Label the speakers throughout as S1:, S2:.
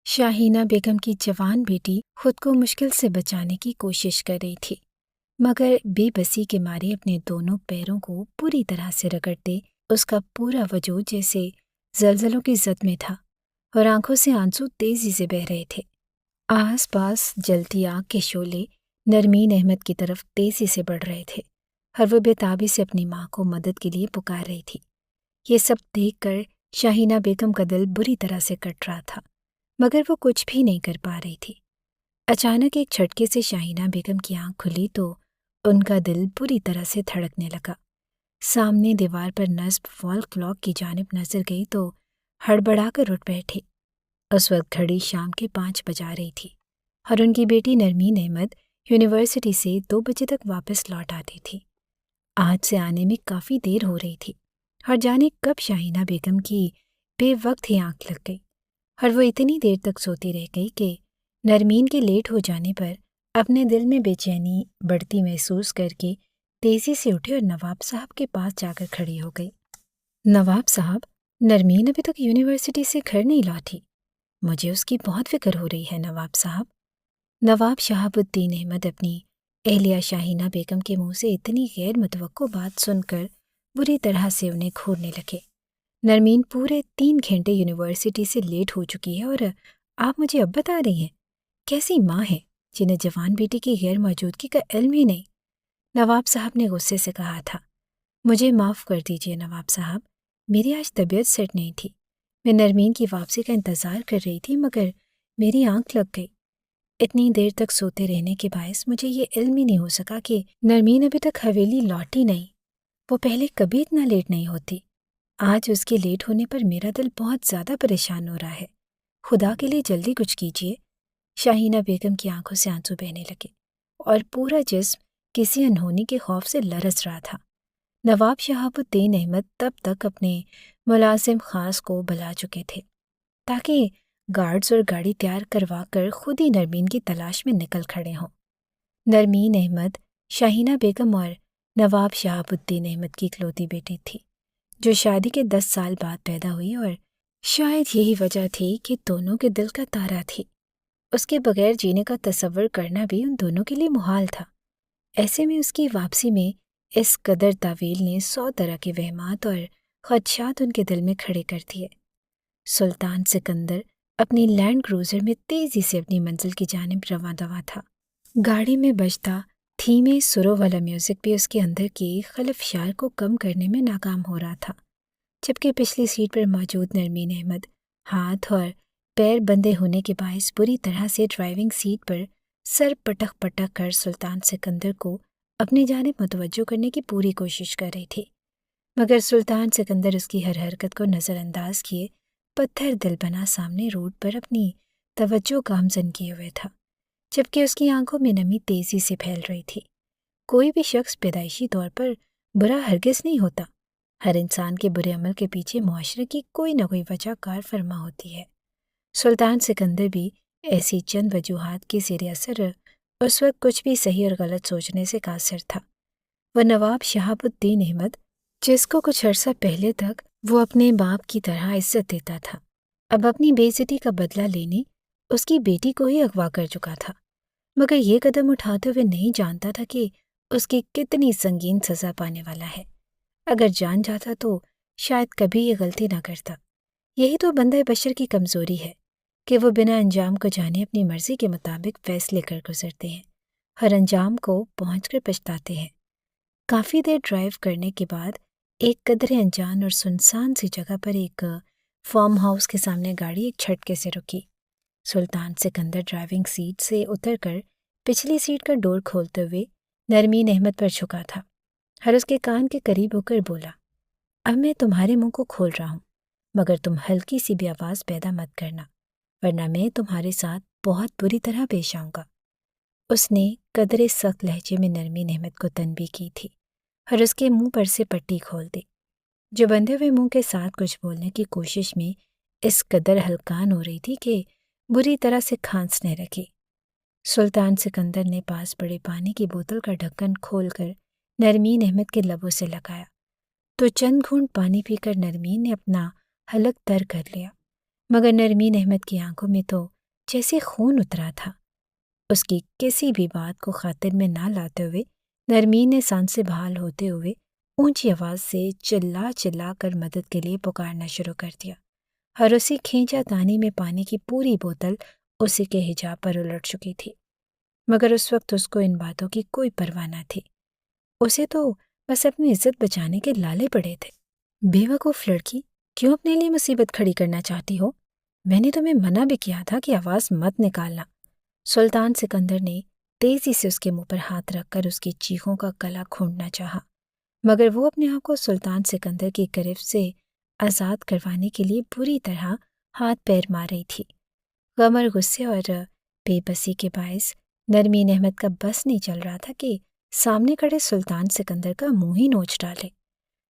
S1: شاہینہ بیگم کی جوان بیٹی خود کو مشکل سے بچانے کی کوشش کر رہی تھی، مگر بے بسی کے مارے اپنے دونوں پیروں کو پوری طرح سے رگڑتے اس کا پورا وجود جیسے زلزلوں کی زد میں تھا اور آنکھوں سے آنسو تیزی سے بہہ رہے تھے۔ آس پاس جلتی آگ کے شعلے نرمین احمد کی طرف تیزی سے بڑھ رہے تھے اور وہ بے تابی سے اپنی ماں کو مدد کے لیے پکار رہی تھی۔ یہ سب دیکھ کر شاہینہ بیگم کا دل بری طرح سے کٹ رہا تھا، مگر وہ کچھ بھی نہیں کر پا رہی تھی۔ اچانک ایک جھٹکے سے شاہینہ بیگم کی آنکھ کھلی تو ان کا دل بری طرح سے دھڑکنے لگا۔ سامنے دیوار پر نصب وال کلاک کی جانب نظر گئی تو ہڑبڑا کر اٹھ بیٹھی۔ اس وقت گھڑی شام کے 5 بجا رہی تھی اور ان کی بیٹی نرمین احمد یونیورسٹی سے 2 بجے تک واپس لوٹ آتی تھی۔ آج سے آنے میں کافی دیر ہو رہی تھی اور جانے کب شاہینہ بیگم کی بے وقت ہی آنکھ لگ گئی اور وہ اتنی دیر تک سوتی رہ گئی کہ نرمین کے لیٹ ہو جانے پر اپنے دل میں بے چینی بڑھتی محسوس کر کے تیزی سے اٹھی اور نواب صاحب کے پاس جا کر کھڑی ہو گئی۔ نواب صاحب، نرمین ابھی تک یونیورسٹی سے گھر نہیں لوٹی، مجھے اس کی بہت فکر ہو رہی ہے نواب صاحب۔ نواب شہاب الدین احمد اپنی اہلیہ شاہینہ بیگم کے منہ سے اتنی غیر متوقع بات سن کر بری طرح سے انہیں گھورنے لگے۔ نرمین پورے 3 گھنٹے یونیورسٹی سے لیٹ ہو چکی ہے اور آپ مجھے اب بتا رہی ہیں؟ کیسی ماں ہے جنہیں جوان بیٹی کی غیر موجودگی کا علم ہی نہیں؟ نواب صاحب نے غصے سے کہا تھا۔ مجھے معاف کر دیجیے نواب صاحب، میری آج طبیعت سیٹ نہیں تھی۔ میں نرمین کی واپسی کا انتظار کر رہی تھی مگر میری آنکھ لگ گئی۔ اتنی دیر تک سوتے رہنے کے باعث مجھے یہ علم ہی نہیں ہو سکا کہ نرمین ابھی تک حویلی لوٹی نہیں۔ وہ پہلے کبھی اتنا لیٹ نہیں ہوتی۔ آج اس کے لیٹ ہونے پر میرا دل بہت زیادہ پریشان ہو رہا ہے۔ خدا کے لیے جلدی کچھ کیجیے۔ شاہینہ بیگم کی آنکھوں سے آنسو بہنے لگے اور پورا جسم کسی انہونی کے خوف سے لرز رہا تھا۔ نواب شہاب الدین احمد تب تک اپنے ملازم خاص کو بلا چکے تھے تاکہ گارڈز اور گاڑی تیار کروا کر خود ہی نرمین کی تلاش میں نکل کھڑے ہوں۔ نرمین احمد شاہینہ بیگم اور نواب شہاب الدین احمد کی اکلوتی بیٹی تھی، جو شادی کے 10 سال بعد پیدا ہوئی، اور شاید یہی وجہ تھی کہ دونوں کے دل کا تارا تھی۔ اس کے بغیر جینے کا تصور کرنا بھی ان دونوں کے لیے محال تھا۔ ایسے میں اس کی واپسی میں اس قدر طویل نے 100 طرح کے وہمات اور خدشات ان کے دل میں کھڑے کر دیے۔ سلطان سکندر اپنی لینڈ کروزر میں تیزی سے اپنی منزل کی جانب رواں دواں تھا۔ گاڑی میں بجتا دھیمے سروں والا میوزک بھی اس کے اندر کی خلفشار کو کم کرنے میں ناکام ہو رہا تھا، جبکہ پچھلی سیٹ پر موجود نرمین احمد ہاتھ اور پیر بندھے ہونے کے باعث بری طرح سے ڈرائیونگ سیٹ پر سر پٹک پٹک کر سلطان سکندر کو اپنی جانب متوجہ کرنے کی پوری کوشش کر رہی تھی، مگر سلطان سکندر اس کی ہر حرکت کو نظر انداز کیے پتھر دل بنا سامنے روڈ پر اپنی توجہ گامزن کیے ہوئے تھا، جبکہ اس کی آنکھوں میں نمی تیزی سے پھیل رہی تھی۔ کوئی بھی شخص پیدائشی طور پر برا ہرگز نہیں ہوتا۔ ہر انسان کے برے عمل کے پیچھے معاشرے کی کوئی نہ کوئی وجہ کار فرما ہوتی ہے۔ سلطان سکندر بھی ایسی چند وجوہات کے زیر اثر اس وقت کچھ بھی صحیح اور غلط سوچنے سے قاصر تھا۔ وہ نواب شہاب الدین احمد، جس کو کچھ عرصہ پہلے تک وہ اپنے باپ کی طرح عزت دیتا تھا، اب اپنی بے عزتی کا بدلہ لینے اس کی بیٹی کو ہی اغوا کر چکا تھا، مگر یہ قدم اٹھاتے ہوئے نہیں جانتا تھا کہ اس کی کتنی سنگین سزا پانے والا ہے۔ اگر جان جاتا تو شاید کبھی یہ غلطی نہ کرتا۔ یہی تو بندہ بشر کی کمزوری ہے کہ وہ بنا انجام کو جانے اپنی مرضی کے مطابق فیصلے کر گزرتے ہیں، ہر انجام کو پہنچ کر پچھتاتے ہیں۔ کافی دیر ڈرائیو کرنے کے بعد ایک قدرے انجان اور سنسان سی جگہ پر ایک فارم ہاؤس کے سامنے گاڑی ایک جھٹکے سے رکی۔ سلطان سکندر ڈرائیونگ سیٹ سے اتر کر پچھلی سیٹ کا ڈور کھولتے ہوئے نرمین احمد پر جھکا تھا اور اس کے کان کے قریب ہو کر بولا، اب میں تمہارے منہ کو کھول رہا ہوں، مگر تم ہلکی سی بھی آواز پیدا مت کرنا، ورنہ میں تمہارے ساتھ بہت بری طرح پیش آؤں گا۔ اس نے قدرے سخت لہجے میں نرمین احمد کو تنبیہ کی تھی اور اس کے منہ پر سے پٹی کھول دی، جو بندھے ہوئے منہ کے ساتھ کچھ بولنے کی کوشش میں اس قدر ہلکان ہو رہی تھی کہ بری طرح سے کھانسنے لگی۔ سلطان سکندر نے پاس پڑے پانی کی بوتل کا ڈھکن کھول کر نرمین احمد کے لبوں سے لگایا تو چند گھونٹ پانی پی کر نرمین نے اپنا حلق تر کر لیا، مگر نرمین احمد کی آنکھوں میں تو جیسے خون اترا تھا۔ اس کی کسی بھی بات کو خاطر میں نہ لاتے ہوئے نرمین نے سانسیں بحال ہوتے ہوئے اونچی آواز سے چلا چلا کر مدد کے لیے پکارنا شروع کر دیا، اور اسی کھینچا تانی میں پانی کی پوری بوتل اسی کے حجاب پر الٹ چکی تھی۔ مگر اس وقت اس کو ان باتوں کی کوئی پرواہ نہ تھی۔ اسے تو بس اپنی عزت بچانے کے لالے پڑے تھے۔ بے وقوف لڑکی، کیوں اپنے لیے مصیبت کھڑی کرنا چاہتی ہو؟ میں نے تمہیں منع بھی کیا تھا کہ آواز مت نکالنا۔ سلطان سکندر نے تیزی سے اس کے منہ پر ہاتھ رکھ کر اس کی چیخوں کا گلا کھونڈنا چاہا، مگر وہ اپنے آپ کو سلطان سکندر کی گرفت سے آزاد کروانے کے لیے بری طرح ہاتھ پیر مار رہی تھی۔ غم اور غصے اور بے بسی کے باعث نرمین احمد کا بس نہیں چل رہا تھا کہ سامنے کھڑے سلطان سکندر کا منہ ہی نوچ ڈالے۔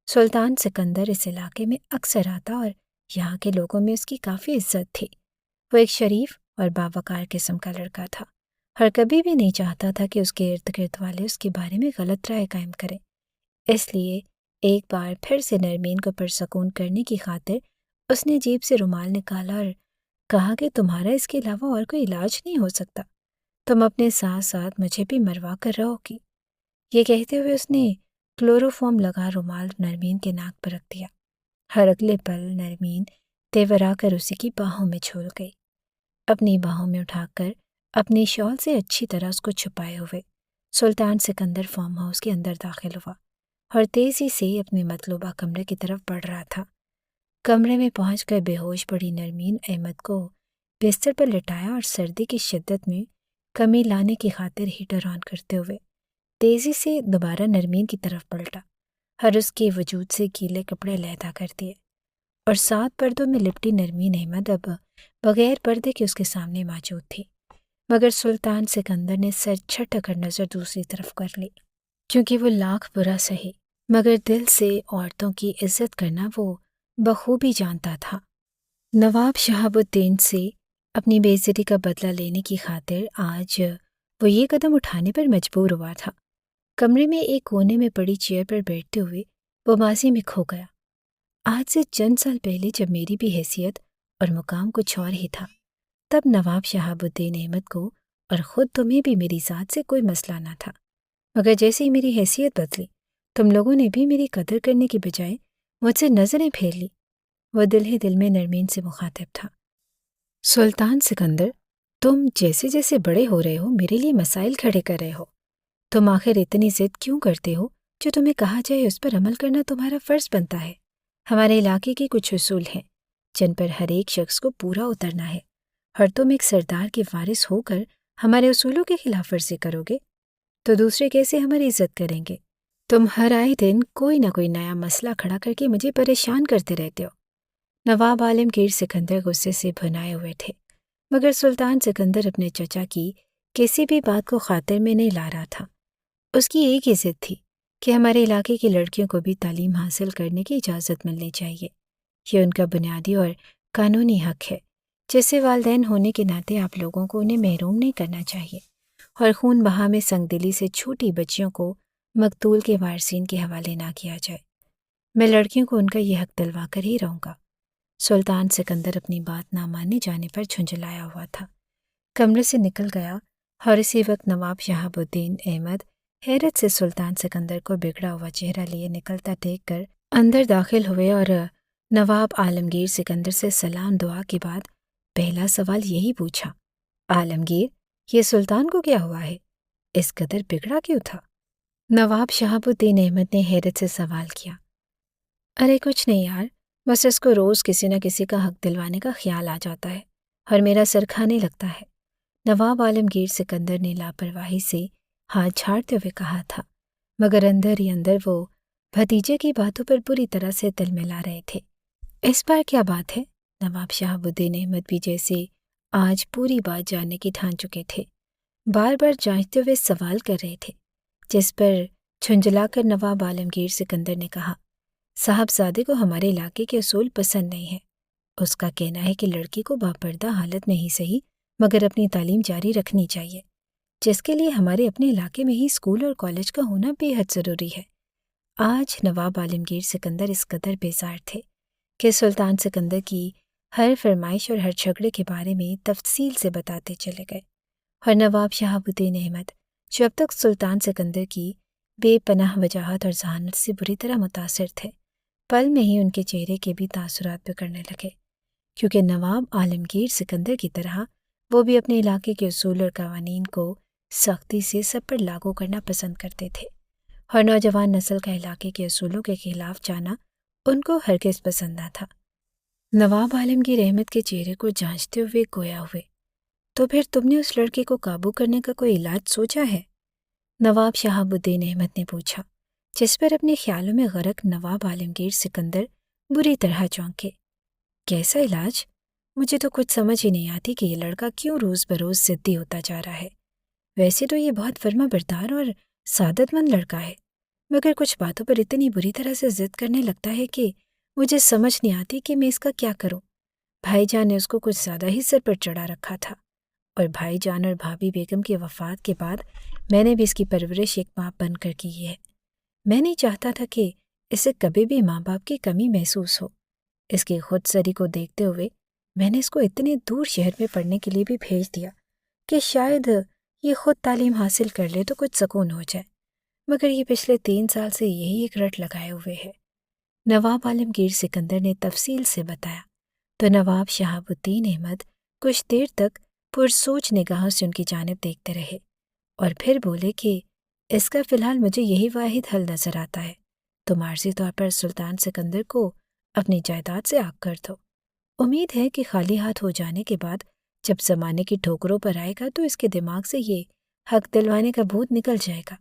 S1: سلطان سکندر اس علاقے میں اکثر آتا اور یہاں کے لوگوں میں اس کی کافی عزت تھی۔ وہ ایک شریف اور باوقار قسم کا لڑکا تھا، اور کبھی بھی نہیں چاہتا تھا کہ اس کے ارد گرد والے اس کے بارے میں غلط رائے قائم کریں۔ اس لیے ایک بار پھر سے نرمین کو پرسکون کرنے کی خاطر اس نے جیب سے رومال نکالا اور کہا کہ تمہارا اس کے علاوہ اور کوئی علاج نہیں ہو سکتا، تم اپنے ساتھ ساتھ مجھے بھی مروا کر رہو گی۔ یہ کہتے ہوئے اس نے کلوروفارم لگا رومال نرمین کے ناک پر رکھ دیا۔ ہر اگلے پل نرمین تیورا کر اسی کی باہوں میں جھول گئی، اپنی باہوں میں اٹھا کر اپنی شال سے اچھی طرح اس کو چھپائے ہوئے سلطان سکندر فارم ہاؤس کے اندر داخل ہوا اور تیزی سے اپنے مطلوبہ کمرے کی طرف بڑھ رہا تھا۔ کمرے میں پہنچ کر بے ہوش پڑی نرمین احمد کو بستر پر لٹایا اور سردی کی شدت میں کمی لانے کی خاطر ہیٹر آن کرتے ہوئے تیزی سے دوبارہ نرمین کی طرف پلٹا اور اس کے وجود سے گیلے کپڑے علیحدہ کر دیے، اور 7 پردوں میں لپٹی نرمین احمد اب بغیر پردے کے اس کے سامنے موجود تھی۔ مگر سلطان سکندر نے سر جھٹک کر نظر دوسری طرف کر لی، کیونکہ وہ لاکھ برا سہی مگر دل سے عورتوں کی عزت کرنا وہ بخوبی جانتا تھا۔ نواب شہاب الدین سے اپنی بے عزتی کا بدلہ لینے کی خاطر آج وہ یہ قدم اٹھانے پر مجبور ہوا تھا۔ کمرے میں ایک کونے میں پڑی چیئر پر بیٹھتے ہوئے وہ ماضی میں کھو گیا۔ آج سے چند سال پہلے جب میری بھی حیثیت اور مقام کچھ اور ہی تھا، تب نواب شہاب الدین احمد کو اور خود تمہیں بھی میری ذات سے کوئی مسئلہ نہ تھا، مگر جیسے ہی میری حیثیت بدلی تم لوگوں نے بھی میری قدر کرنے کی بجائے مجھ سے نظریں پھیر لی۔ وہ دل ہی دل میں نرمین سے مخاطب تھا۔ سلطان سکندر، تم جیسے جیسے بڑے ہو رہے ہو میرے لیے مسائل کھڑے کر رہے ہو۔ تم آخر اتنی ضد کیوں کرتے ہو؟ جو تمہیں کہا جائے اس پر عمل کرنا تمہارا فرض بنتا ہے۔ ہمارے علاقے کے کچھ اصول ہیں جن پر ہر ایک شخص کو پورا اترنا ہے، اور تم ایک سردار کے وارث ہو کر ہمارے اصولوں کی خلاف ورزی کرو گے تو دوسرے کیسے ہماری عزت کریں گے؟ تم ہر آئے دن کوئی نہ کوئی نیا مسئلہ کھڑا کر کے مجھے پریشان کرتے رہتے ہو۔ نواب عالمگیر سکندر غصے سے بھنائے ہوئے تھے، مگر سلطان سکندر اپنے چچا کی کسی بھی بات کو خاطر میں نہیں لا رہا تھا۔ اس کی ایک ہی ضد تھی کہ ہمارے علاقے کی لڑکیوں کو بھی تعلیم حاصل کرنے کی اجازت ملنی چاہیے۔ یہ ان کا بنیادی اور قانونی حق ہے، جیسے والدین ہونے کے ناطے آپ لوگوں کو انہیں محروم نہیں کرنا چاہیے، اور خون بہا میں سنگ دلی سے چھوٹی بچیوں کو مقتول کے وارثین کے حوالے نہ کیا جائے۔ میں لڑکیوں کو ان کا یہ حق دلوا کر ہی رہوں گا۔ سلطان سکندر اپنی بات نہ مانے جانے پر جھنجھلایا ہوا تھا، کمرے سے نکل گیا، اور اسی وقت نواب شہاب الدین احمد حیرت سے سلطان سکندر کو بگڑا ہوا چہرہ لیے نکلتا دیکھ کر اندر داخل ہوئے اور نواب عالمگیر سکندر سے سلام دعا کے بعد پہلا سوال یہی پوچھا، عالمگیر، یہ سلطان کو کیا ہوا ہے؟ اس قدر بگڑا کیوں تھا؟ نواب شہاب الدین احمد نے حیرت سے سوال کیا، ارے کچھ نہیں یار، بس اس کو روز کسی نہ کسی کا حق دلوانے کا خیال آ جاتا ہے اور میرا سر کھانے لگتا ہے۔ نواب عالمگیر سکندر نے لاپرواہی سے ہاتھ جھاڑتے ہوئے کہا تھا، مگر اندر ہی اندر وہ بھتیجے کی باتوں پر بری طرح سے تل ملا رہے تھے۔ اس بار کیا بات ہے؟ نواب شہاب الدین احمد بھی جیسے آج پوری بات جاننے کی ٹھان چکے تھے، بار بار جانچتے ہوئے سوال کر رہے تھے، جس پر جھنجھلا کر نواب عالمگیر سکندر نے کہا، صاحبزادے کو ہمارے علاقے کے اصول پسند نہیں ہیں۔ اس کا کہنا ہے کہ لڑکی کو باپردہ حالت میں ہی صحیح مگر اپنی تعلیم جاری رکھنی چاہیے، جس کے لیے ہمارے اپنے علاقے میں ہی اسکول اور کالج کا ہونا بے حد ضروری ہے۔ آج نواب عالمگیر سکندر اس قدر بیزار تھے کہ سلطان سکندر کی ہر فرمائش اور ہر جھگڑے کے بارے میں تفصیل سے بتاتے چلے گئے، اور نواب شہاب الدین احمد جو اب تک سلطان سکندر کی بے پناہ وجاہت اور ذہانت سے بری طرح متاثر تھے، پل میں ہی ان کے چہرے کے بھی تاثرات بگڑنے لگے، کیونکہ نواب عالمگیر سکندر کی طرح وہ بھی اپنے علاقے کے اصول اور قوانین کو سختی سے سب پر لاگو کرنا پسند کرتے تھے، اور نوجوان نسل کا علاقے کے اصولوں کے خلاف جانا ان کو ہرگز پسند نہ تھا۔ نواب عالمگیر احمد کے چہرے کو جانچتے ہوئے گویا ہوئے، تو پھر تم نے اس لڑکے کو قابو کرنے کا کوئی علاج سوچا ہے؟ نواب شہاب الدین احمد نے پوچھا، جس پر اپنے خیالوں میں غرق نواب عالمگیر سکندر بری طرح چونکے۔ کیسا علاج؟ مجھے تو کچھ سمجھ ہی نہیں آتی کہ یہ لڑکا کیوں روز بروز ضدی ہوتا جا رہا ہے۔ ویسے تو یہ بہت فرما بردار اور سعادت مند لڑکا ہے، مگر کچھ باتوں پر اتنی بری طرح سے ضد کرنے لگتا ہے کہ مجھے سمجھ نہیں آتی کہ میں اس کا کیا کروں۔ بھائی جان نے اس کو کچھ زیادہ ہی سر پر چڑھا رکھا تھا، اور بھائی جان اور بھابھی بیگم کی وفات کے بعد میں نے بھی اس کی پرورش ایک ماں بن کر کی ہے۔ میں نہیں چاہتا تھا کہ اسے کبھی بھی ماں باپ کی کمی محسوس ہو۔ اس کی خود سری کو دیکھتے ہوئے میں نے اس کو اتنے دور شہر میں پڑھنے کے لیے بھی بھیج دیا کہ شاید یہ خود تعلیم حاصل کر لے تو کچھ سکون ہو جائے، مگر یہ پچھلے 3 سال سے یہی ایک رٹ لگائے ہوئے ہے۔ نواب عالمگیر سکندر نے تفصیل سے بتایا تو نواب شہاب الدین احمد کچھ دیر تک پرسوچ نگاہوں سے ان کی جانب دیکھتے رہے، اور پھر بولے کہ اس کا فی الحال مجھے یہی واحد حل نظر آتا ہے، تم عارضی طور پر سلطان سکندر کو اپنی جائیداد سے آگ کر دو۔ امید ہے کہ خالی ہاتھ ہو جانے کے بعد جب زمانے کی ٹھوکروں پر آئے گا تو اس کے دماغ سے یہ حق دلوانے کا بھوت نکل جائے گا۔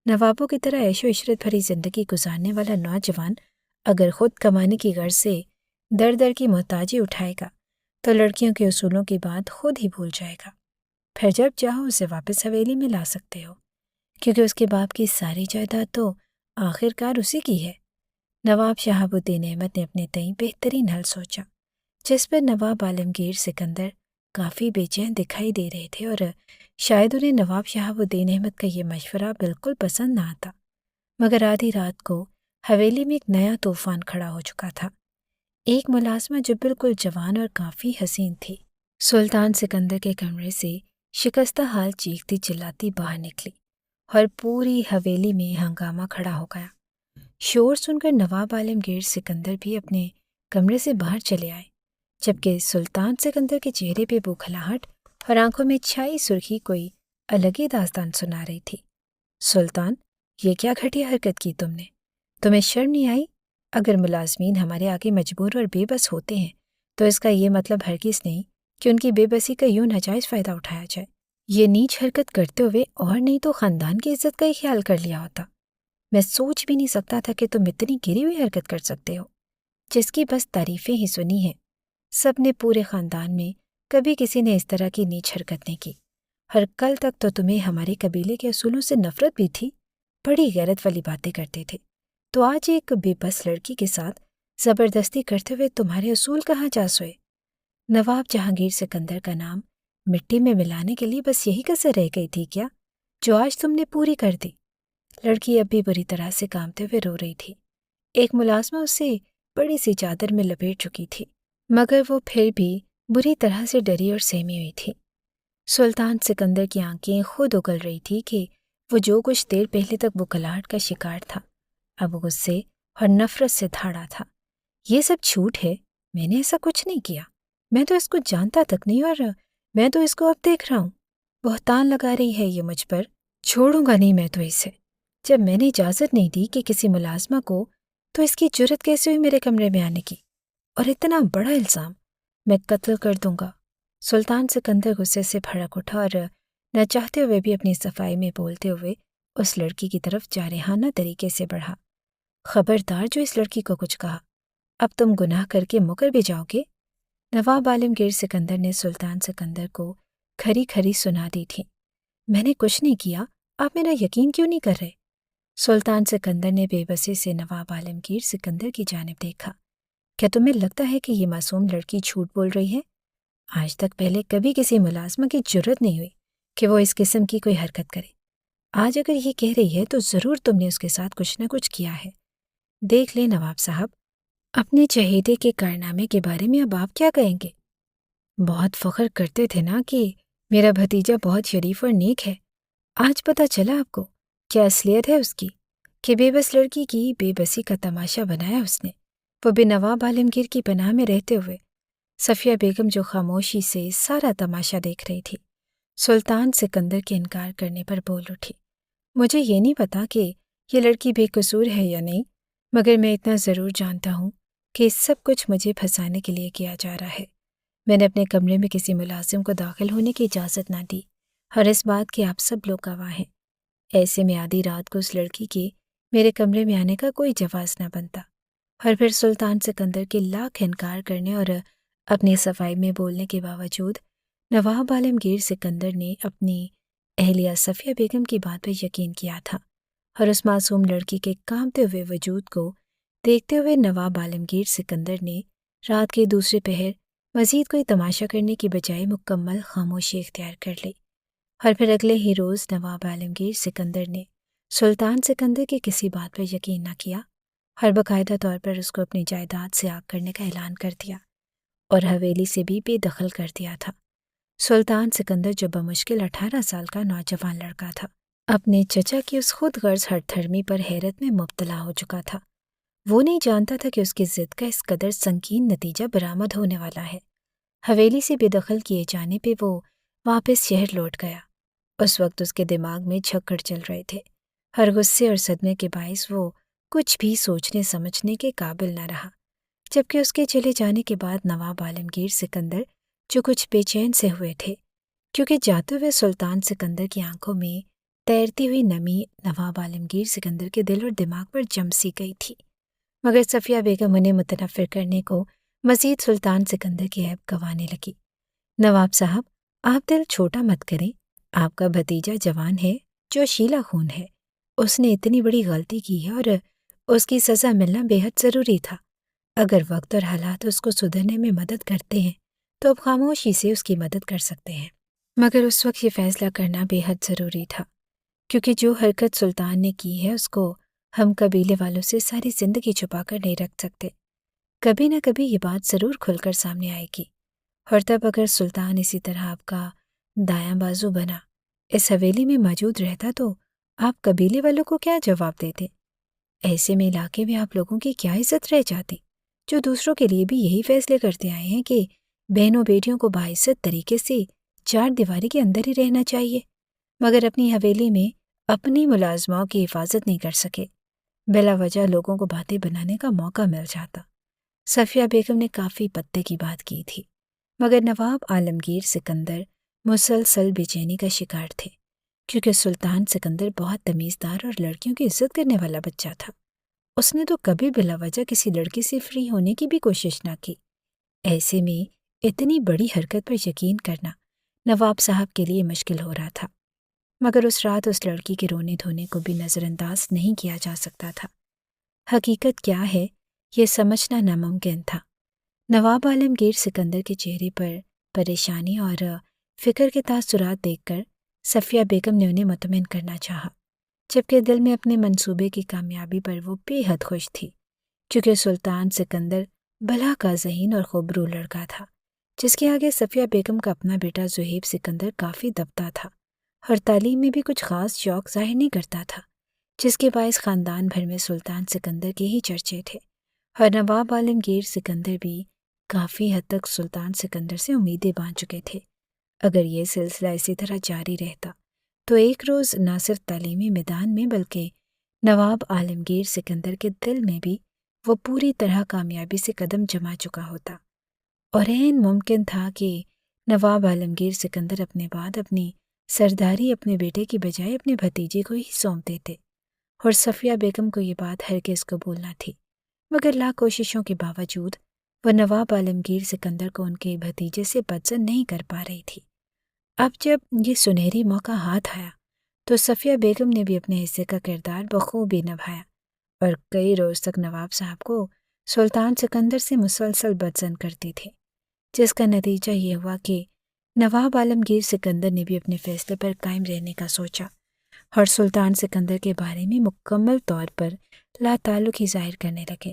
S1: نوابوں کی طرح عیش و عشرت بھری زندگی گزارنے والا نوجوان اگر خود کمانے کی غرض سے در در کی محتاجی اٹھائے گا تو لڑکیوں کے اصولوں کی بات خود ہی بھول جائے گا، پھر جب چاہو اسے واپس حویلی میں لا سکتے ہو، کیونکہ اس کے باپ کی ساری جائیداد تو آخر کار اسی کی ہے۔ نواب شہاب الدین احمد نے اپنے تئیں بہترین حل سوچا، جس پر نواب عالمگیر سکندر کافی بے چین دکھائی دے رہے تھے، اور شاید انہیں نواب شہاب الدین احمد کا یہ مشورہ بالکل پسند نہ آتا، مگر آدھی رات کو حویلی میں ایک نیا طوفان کھڑا ہو چکا تھا۔ ایک ملازمہ جو بالکل جوان اور کافی حسین تھی، سلطان سکندر کے کمرے سے شکستہ حال چیختی چلاتی باہر نکلی، اور پوری حویلی میں ہنگامہ کھڑا ہو گیا۔ شور سن کر نواب عالمگیر سکندر بھی اپنے کمرے سے باہر چلے آئے، جبکہ سلطان سکندر کے چہرے پہ بوکھلاہٹ اور آنکھوں میں چھائی سرخی کوئی الگ ہی داستان سنا رہی تھی۔ سلطان، یہ کیا گھٹیا حرکت کی تم نے؟ تمہیں شرم نہیں آئی؟ اگر ملازمین ہمارے آگے مجبور اور بے بس ہوتے ہیں تو اس کا یہ مطلب ہرگز نہیں کہ ان کی بے بسی کا یوں ناجائز فائدہ اٹھایا جائے۔ یہ نیچ حرکت کرتے ہوئے اور نہیں تو خاندان کی عزت کا ہی خیال کر لیا ہوتا۔ میں سوچ بھی نہیں سکتا تھا کہ تم اتنی گری ہوئی حرکت کر سکتے ہو، جس کی بس تعریفیں ہی سنی ہیں۔ سب نے پورے خاندان میں کبھی کسی نے اس طرح کی نیچ حرکت نہیں کی، اور کل تک تو تمہیں ہمارے قبیلے کے اصولوں سے نفرت بھی تھی، بڑی غیرت والی باتیں کرتے تھے، تو آج ایک بے بس لڑکی کے ساتھ زبردستی کرتے ہوئے تمہارے اصول کہاں جا سوئے؟ نواب جہانگیر سکندر کا نام مٹی میں ملانے کے لیے بس یہی کسر رہ گئی تھی کیا، جو آج تم نے پوری کر دی؟ لڑکی اب بھی بری طرح سے کانپتے ہوئے رو رہی تھی۔ ایک ملازمہ اسے بڑی سی چادر میں لپیٹ چکی تھی، مگر وہ پھر بھی بری طرح سے ڈری اور سہمی ہوئی تھی۔ سلطان سکندر کی آنکھیں خود اگل رہی تھی کہ وہ جو کچھ دیر پہلے تک بکھلاہٹ کا شکار تھا، اب غصے اور نفرت سے دھاڑا تھا۔ یہ سب جھوٹ ہے، میں نے ایسا کچھ نہیں کیا، میں تو اس کو جانتا تک نہیں، اور میں تو اس کو اب دیکھ رہا ہوں۔ بہتان لگا رہی ہے یہ مجھ پر، چھوڑوں گا نہیں میں تو اسے۔ جب میں نے اجازت نہیں دی کہ کسی ملازمہ کو، تو اس کی جرت کیسے ہوئی میرے کمرے میں آنے کی؟ اور اتنا بڑا الزام، میں قتل کر دوں گا۔ سلطان سکندر غصے سے بھڑک اٹھا اور نہ چاہتے ہوئے بھی اپنی صفائی میں بولتے ہوئے اس لڑکی کی طرف جارحانہ طریقے سے بڑھا۔ خبردار جو اس لڑکی کو کچھ کہا، اب تم گناہ کر کے مکر بھی جاؤ گے۔ نواب عالمگیر سکندر نے سلطان سکندر کو کھری کھری سنا دی تھی۔ میں نے کچھ نہیں کیا، آپ میرا یقین کیوں نہیں کر رہے؟ سلطان سکندر نے بے بسی سے نواب عالمگیر سکندر کی جانب دیکھا۔ کیا تمہیں لگتا ہے کہ یہ معصوم لڑکی جھوٹ بول رہی ہے؟ آج تک پہلے کبھی کسی ملازمہ کی جرت نہیں ہوئی کہ وہ اس قسم کی کوئی حرکت کرے۔ آج اگر یہ کہہ رہی ہے تو ضرور تم نے اس کے ساتھ کچھ نہ کچھ کیا ہے۔ دیکھ لیں نواب صاحب، اپنے چہیتے کے کارنامے کے بارے میں اب آپ کیا کہیں گے؟ بہت فخر کرتے تھے نا کہ میرا بھتیجا بہت شریف اور نیک ہے۔ آج پتہ چلا آپ کو کیا اصلیت ہے اس کی، کہ بے بس لڑکی کی بے بسی کا تماشا بنایا اس نے، وہ بھی نواب عالمگیر کی پناہ میں رہتے ہوئے۔ صفیہ بیگم جو خاموشی سے سارا تماشا دیکھ رہی تھی، سلطان سکندر کے انکار کرنے پر بول اٹھی، مجھے یہ نہیں پتا کہ یہ لڑکی بے قصور ہے یا نہیں، مگر میں اتنا ضرور جانتا ہوں کہ سب کچھ مجھے پھنسانے کے لیے کیا جا رہا ہے۔ میں نے اپنے کمرے میں کسی ملازم کو داخل ہونے کی اجازت نہ دی، اور اس بات کے آپ سب لوگ گواہ ہیں۔ ایسے میں آدھی رات کو اس لڑکی کے میرے کمرے میں آنے کا کوئی جواز نہ بنتا، اور پھر سلطان سکندر کے لاکھ انکار کرنے اور اپنی صفائی میں بولنے کے باوجود نواب عالمگیر سکندر نے اپنی اہلیہ صفیہ بیگم کی بات پہ یقین کیا تھا، اور اس معصوم لڑکی کے کانپتے ہوئے وجود کو دیکھتے ہوئے نواب عالمگیر سکندر نے رات کے دوسرے پہر مزید کوئی تماشا کرنے کی بجائے مکمل خاموشی اختیار کر لی، اور پھر اگلے ہی روز نواب عالمگیر سکندر نے سلطان سکندر کی کسی بات پر یقین نہ کیا، اور باقاعدہ طور پر اس کو اپنی جائیداد سے آگ کرنے کا اعلان کر دیا، اور حویلی سے بھی بے دخل کر دیا تھا۔ سلطان سکندر جو بمشکل 18 سال کا نوجوان لڑکا تھا، اپنے چچا کی اس خود غرض ہٹ دھرمی پر حیرت میں مبتلا ہو چکا تھا۔ وہ نہیں جانتا تھا کہ اس کی ضد کا اس قدر سنگین نتیجہ برآمد ہونے والا ہے۔ حویلی سے بے دخل کیے جانے پہ وہ واپس شہر لوٹ گیا۔ اس وقت اس کے دماغ میں جھکڑ چل رہے تھے، ہر غصے اور صدمے کے باعث وہ کچھ بھی سوچنے سمجھنے کے قابل نہ رہا، جبکہ اس کے چلے جانے کے بعد نواب عالمگیر سکندر جو کچھ بے چین سے ہوئے تھے، کیونکہ جاتے ہوئے سلطان سکندر کی آنکھوں میں تیرتی ہوئی نمی نواب عالمگیر سکندر کے دل اور دماغ پر جم سی گئی تھی، مگر صفیہ بیگم انہیں متنفر کرنے کو مزید سلطان سکندر کی عیب گنوانے لگی۔ نواب صاحب، آپ دل چھوٹا مت کریں، آپ کا بھتیجا جوان ہے جو شیلا خون ہے، اس نے اتنی بڑی غلطی کی ہے اور اس کی سزا ملنا بے حد ضروری تھا۔ اگر وقت اور حالات اس کو سدھرنے میں مدد کرتے ہیں تو اب خاموشی سے اس کی مدد کر سکتے ہیں، مگر اس وقت یہ فیصلہ کرنا بے حد ضروری تھا، کیونکہ جو حرکت سلطان نے کی ہے اس کو ہم قبیلے والوں سے ساری زندگی چھپا کر نہیں رکھ سکتے۔ کبھی نہ کبھی یہ بات ضرور کھل کر سامنے آئے گی، اور تب اگر سلطان اسی طرح آپ کا دایاں بازو بنا اس حویلی میں موجود رہتا تو آپ قبیلے والوں کو کیا جواب دیتے؟ ایسے میں علاقے میں آپ لوگوں کی کیا عزت رہ جاتی، جو دوسروں کے لیے بھی یہی فیصلے کرتے آئے ہیں کہ بہنوں بیٹیوں کو باعزت طریقے سے چار دیواری کے اندر ہی رہنا چاہیے، مگر اپنی حویلی میں اپنی ملازماؤں کی حفاظت نہیں کر سکے۔ بلا وجہ لوگوں کو باتیں بنانے کا موقع مل جاتا۔ صفیہ بیگم نے کافی پتے کی بات کی تھی، مگر نواب عالمگیر سکندر مسلسل بے چینی کا شکار تھے، کیونکہ سلطان سکندر بہت تمیزدار اور لڑکیوں کی عزت کرنے والا بچہ تھا۔ اس نے تو کبھی بلا وجہ کسی لڑکی سے فری ہونے کی بھی کوشش نہ کی۔ ایسے میں اتنی بڑی حرکت پر یقین کرنا نواب صاحب کے لیے مشکل ہو رہا تھا، مگر اس رات اس لڑکی کے رونے دھونے کو بھی نظر انداز نہیں کیا جا سکتا تھا۔ حقیقت کیا ہے یہ سمجھنا ناممکن تھا۔ نواب عالمگیر سکندر کے چہرے پر پریشانی اور فکر کے تاثرات دیکھ کر صفیہ بیگم نے انہیں مطمئن کرنا چاہا، جبکہ دل میں اپنے منصوبے کی کامیابی پر وہ بے حد خوش تھی، کیونکہ سلطان سکندر بھلا کا ذہین اور خوبرو لڑکا تھا، جس کے آگے صفیہ بیگم کا اپنا بیٹا زہیب سکندر کافی دبتا تھا، اور تعلیم میں بھی کچھ خاص شوق ظاہر نہیں کرتا تھا، جس کے باعث خاندان بھر میں سلطان سکندر کے ہی چرچے تھے، اور نواب عالمگیر سکندر بھی کافی حد تک سلطان سکندر سے امیدیں باندھ چکے تھے۔ اگر یہ سلسلہ اسی طرح جاری رہتا تو ایک روز نہ صرف تعلیمی میدان میں بلکہ نواب عالمگیر سکندر کے دل میں بھی وہ پوری طرح کامیابی سے قدم جما چکا ہوتا، اور عین ممکن تھا کہ نواب عالمگیر سکندر اپنے بعد اپنی سرداری اپنے بیٹے کی بجائے اپنے بھتیجے کو ہی سونپ دیتے، اور صفیہ بیگم کو یہ بات ہرگز قبول نہ تھی، مگر لاکھ کوششوں کے باوجود وہ نواب عالمگیر سکندر کو ان کے بھتیجے سے بدزن نہیں کر پا رہی تھی۔ اب جب یہ سنہری موقع ہاتھ آیا تو صفیہ بیگم نے بھی اپنے حصے کا کردار بخوبی نبھایا، اور کئی روز تک نواب صاحب کو سلطان سکندر سے مسلسل بدزن کرتی تھی، جس کا نتیجہ یہ ہوا کہ نواب عالمگیر سکندر نے بھی اپنے فیصلے پر قائم رہنے کا سوچا، اور سلطان سکندر کے بارے میں مکمل طور پر لا تعلق ہی ظاہر کرنے لگے۔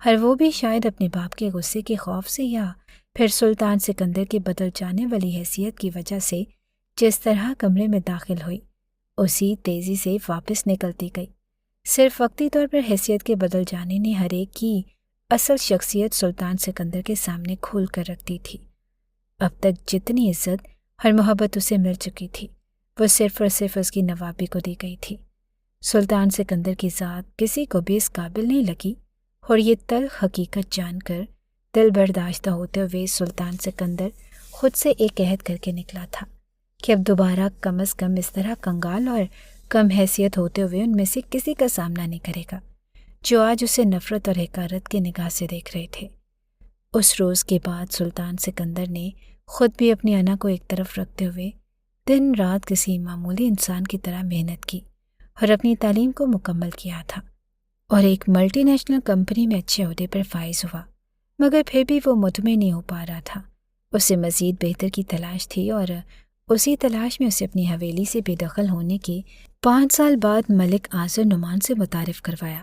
S1: اور وہ بھی شاید اپنے باپ کے غصے کے خوف سے یا پھر سلطان سکندر کی بدل جانے والی حیثیت کی وجہ سے جس طرح کمرے میں داخل ہوئی اسی تیزی سے واپس نکلتی گئی۔ صرف وقتی طور پر حیثیت کے بدل جانے نے ہر ایک کی اصل شخصیت سلطان سکندر کے سامنے کھول کر رکھ دی تھی۔ اب تک جتنی عزت اور محبت اسے مل چکی تھی وہ صرف اور صرف اس کی نوابی کو دی گئی تھی۔ سلطان سکندر کی ذات کسی کو بھی اس قابل نہیں لگی، اور یہ تلخ حقیقت جان کر دل برداشتہ ہوتے ہوئے سلطان سکندر خود سے ایک عہد کر کے نکلا تھا کہ اب دوبارہ کم از کم اس طرح کنگال اور کم حیثیت ہوتے ہوئے ان میں سے کسی کا سامنا نہیں کرے گا جو آج اسے نفرت اور حقارت کی نگاہ سے دیکھ رہے تھے۔ اس روز کے بعد سلطان سکندر نے خود بھی اپنی انا کو ایک طرف رکھتے ہوئے دن رات کسی معمولی انسان کی طرح محنت کی اور اپنی تعلیم کو مکمل کیا تھا، اور ایک ملٹی نیشنل کمپنی میں اچھے عہدے پر فائز ہوا۔ مگر پھر بھی وہ مطمئن نہیں ہو پا رہا تھا۔ اسے مزید بہتر کی تلاش تھی، اور اسی تلاش میں اسے اپنی حویلی سے بے دخل ہونے کے 5 سال بعد ملک آذر نعمان سے متعارف کروایا،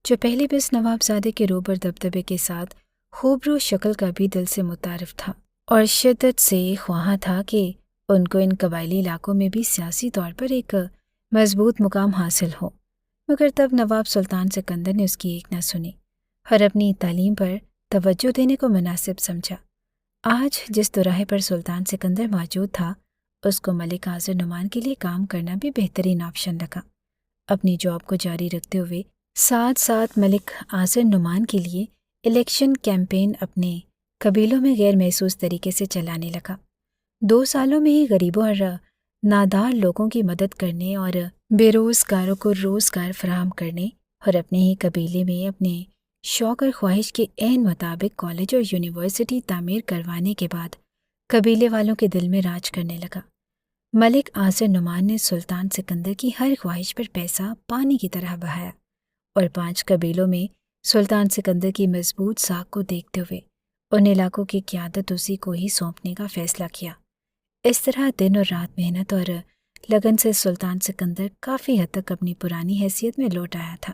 S1: جو پہلے بھی اس نوابزادے کے روب اور دبدبے کے ساتھ خوبرو شکل کا بھی دل سے متعارف تھا اور شدت سے خواہاں تھا کہ ان کو ان قبائلی علاقوں میں بھی سیاسی طور پر ایک مضبوط مقام حاصل ہو۔ مگر تب نواب سلطان سکندر نے اس کی ایک نہ سنی اور اپنی تعلیم پر توجہ دینے کو مناسب سمجھا۔ آج جس دوراہے پر سلطان سکندر موجود تھا اس کو ملک آذر نعمان کے لیے کام کرنا بھی بہترین آپشن لگا۔ اپنی جاب کو جاری رکھتے ہوئے ساتھ ساتھ ملک آذر نعمان کے لیے الیکشن کیمپین اپنے قبیلوں میں غیر محسوس طریقے سے چلانے لگا۔ 2 سالوں میں ہی غریبوں اور نادار لوگوں کی مدد کرنے اور بے روزگاروں کو روزگار فراہم کرنے اور اپنے ہی قبیلے میں اپنے شوق اور خواہش کے عین مطابق کالج اور یونیورسٹی تعمیر کروانے کے بعد قبیلے والوں کے دل میں راج کرنے لگا۔ ملک آذر نعمان نے سلطان سکندر کی ہر خواہش پر پیسہ پانی کی طرح بہایا، اور 5 قبیلوں میں سلطان سکندر کی مضبوط ساکھ کو دیکھتے ہوئے ان علاقوں کی قیادت اسی کو ہی سونپنے کا فیصلہ کیا۔ اس طرح دن اور رات محنت اور لگن سے سلطان سکندر کافی حد تک اپنی پرانی حیثیت میں لوٹ آیا تھا۔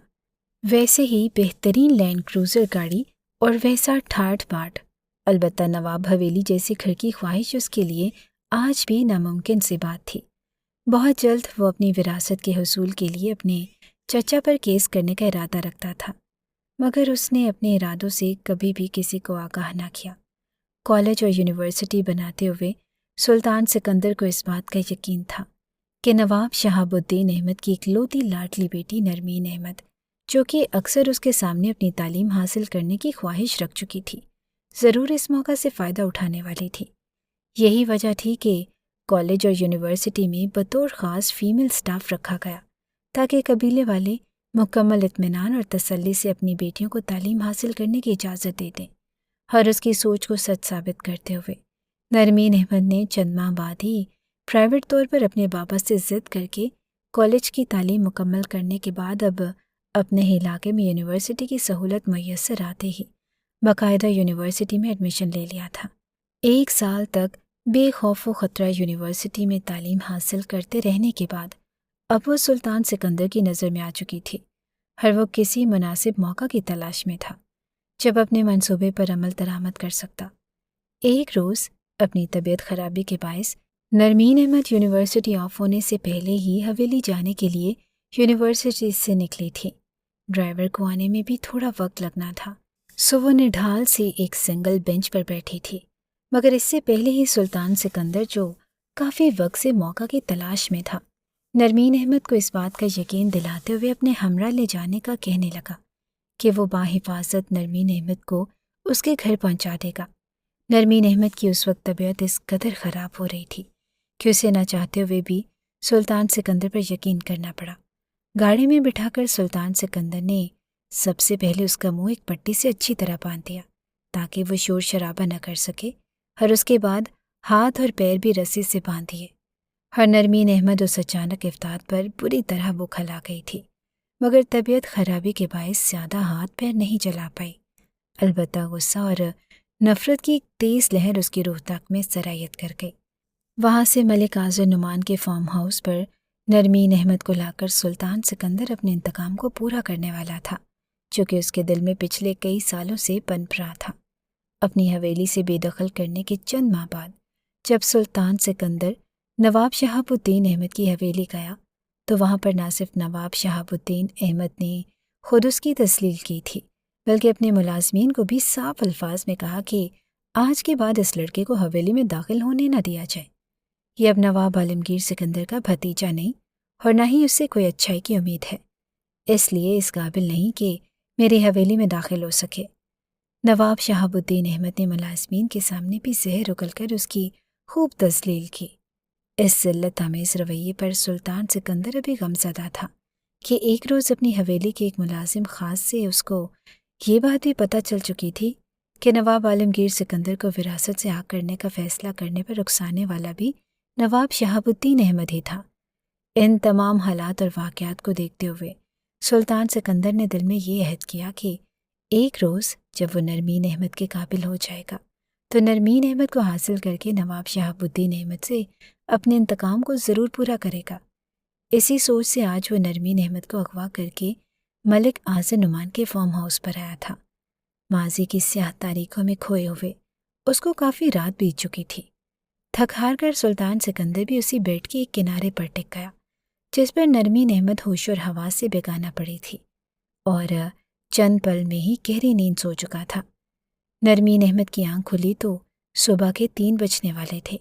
S1: ویسے ہی بہترین لینڈ کروزر گاڑی اور ویسا ٹھاٹھ باٹھ، البتہ نواب حویلی جیسی گھر کی خواہش اس کے لیے آج بھی ناممکن سی بات تھی۔ بہت جلد وہ اپنی وراثت کے حصول کے لیے اپنے چچا پر کیس کرنے کا ارادہ رکھتا تھا، مگر اس نے اپنے ارادوں سے کبھی بھی کسی کو آگاہ نہ کیا۔ کالج اور یونیورسٹی بناتے ہوئے سلطان سکندر کو اس بات کا یقین تھا کہ نواب شہاب الدین احمد کی اکلوتی لاڈلی بیٹی نرمین احمد، جو کہ اکثر اس کے سامنے اپنی تعلیم حاصل کرنے کی خواہش رکھ چکی تھی، ضرور اس موقع سے فائدہ اٹھانے والی تھی۔ یہی وجہ تھی کہ کالج اور یونیورسٹی میں بطور خاص فیمیل سٹاف رکھا گیا تاکہ قبیلے والے مکمل اطمینان اور تسلی سے اپنی بیٹیوں کو تعلیم حاصل کرنے کی اجازت دے دیں۔ اور اس کی سوچ کو سچ ثابت کرتے ہوئے نرمین احمد نے چند ماہ بعد ہی پرائیویٹ طور پر اپنے بابا سے ضد کر کے کالج کی تعلیم مکمل کرنے کے بعد اب اپنے ہی علاقے میں یونیورسٹی کی سہولت میسر آتے ہی باقاعدہ یونیورسٹی میں ایڈمیشن لے لیا تھا۔ 1 سال تک بے خوف و خطرہ یونیورسٹی میں تعلیم حاصل کرتے رہنے کے بعد اب وہ سلطان سکندر کی نظر میں آ چکی تھی، اور وہ کسی مناسب موقع کی تلاش میں تھا جب اپنے منصوبے پر عمل درآمد کر سکتا۔ ایک روز اپنی طبیعت خرابی کے باعث نرمین احمد یونیورسٹی آف ہونے سے پہلے ہی حویلی جانے کے لیے یونیورسٹی سے نکلی تھی۔ ڈرائیور کو آنے میں بھی تھوڑا وقت لگنا تھا، سو وہ نڈھال سے ایک سنگل بینچ پر بیٹھی تھی، مگر اس سے پہلے ہی سلطان سکندر، جو کافی وقت سے موقع کی تلاش میں تھا، نرمین احمد کو اس بات کا یقین دلاتے ہوئے اپنے ہمراہ لے جانے کا کہنے لگا کہ وہ باحفاظت نرمین احمد کو اس کے گھر پہنچا دے گا۔ نرمین احمد کی اس وقت طبیعت اس قدر خراب ہو رہی تھی کہ اسے نہ چاہتے ہوئے بھی سلطان سکندر پر یقین کرنا پڑا۔ گاڑی میں بٹھا کر سلطان سکندر نے سب سے پہلے اس کا منہ ایک پٹی سے اچھی طرح باندھ دیا تاکہ وہ شور شرابہ نہ کر سکے، اور اس کے بعد ہاتھ اور پیر بھی رسی سے باندھ دیے۔ اور نرمین احمد اس اچانک افتاد پر بری طرح بکھلا گئی تھی، مگر طبیعت خرابی کے باعث زیادہ ہاتھ پیر نہیں چلا پائی، البتہ غصہ اور نفرت کی تیز لہر اس کی روح تک میں سرایت کر گئی۔ وہاں سے ملک آذر نعمان کے فارم ہاؤس پر نرمین احمد کو لا کر سلطان سکندر اپنے انتقام کو پورا کرنے والا تھا، جو کہ اس کے دل میں پچھلے کئی سالوں سے پنپ رہا تھا۔ اپنی حویلی سے بے دخل کرنے کے چند ماہ بعد جب سلطان سکندر نواب شہاب الدین احمد کی حویلی گیا تو وہاں پر نہ صرف نواب شہاب الدین احمد نے خود اس کی تسلیل کی تھی بلکہ اپنے ملازمین کو بھی صاف الفاظ میں کہا کہ آج کے بعد اس لڑکے کو حویلی میں داخل ہونے نہ دیا جائے۔ یہ اب نواب عالمگیر سکندر کا بھتیجا نہیں اور نہ ہی اس سے کوئی اچھائی کی امید ہے، اس لیے اس قابل نہیں کہ میری حویلی میں داخل ہو سکے۔ نواب شہاب الدین احمد نے ملازمین کے سامنے بھی زہر اگل کر اس کی خوب تذلیل کی۔ اس ذلت آمیز رویے پر سلطان سکندر ابھی غمزدہ تھا کہ ایک روز اپنی حویلی کے ایک ملازم خاص سے اس کو یہ بات بھی پتہ چل چکی تھی کہ نواب عالمگیر سکندر کو وراثت سے حق کرنے کا فیصلہ کرنے پر اکسانے والا بھی نواب شہاب الدین احمد ہی تھا۔ ان تمام حالات اور واقعات کو دیکھتے ہوئے سلطان سکندر نے دل میں یہ عہد کیا کہ ایک روز جب وہ نرمین احمد کے قابل ہو جائے گا تو نرمین احمد کو حاصل کر کے نواب شہاب الدین احمد سے اپنے انتقام کو ضرور پورا کرے گا۔ اسی سوچ سے آج وہ نرمین احمد کو اغوا کر کے ملک اعظم نعمان کے فارم ہاؤس پر آیا تھا۔ ماضی کی سیاہ تاریخوں میں کھوئے ہوئے اس کو کافی رات بیت چکی تھی۔ تھک ہار کر سلطان سکندر بھی اسی بیڈ کے ایک کنارے پر ٹک گیا جس پر نرمین احمد ہوش اور حواس سے بیگانہ پڑی تھی اور چند پل میں ہی گہری نیند سو چکا تھا۔ نرمین احمد کی آنکھ کھلی تو صبح کے 3 بجنے والے تھے۔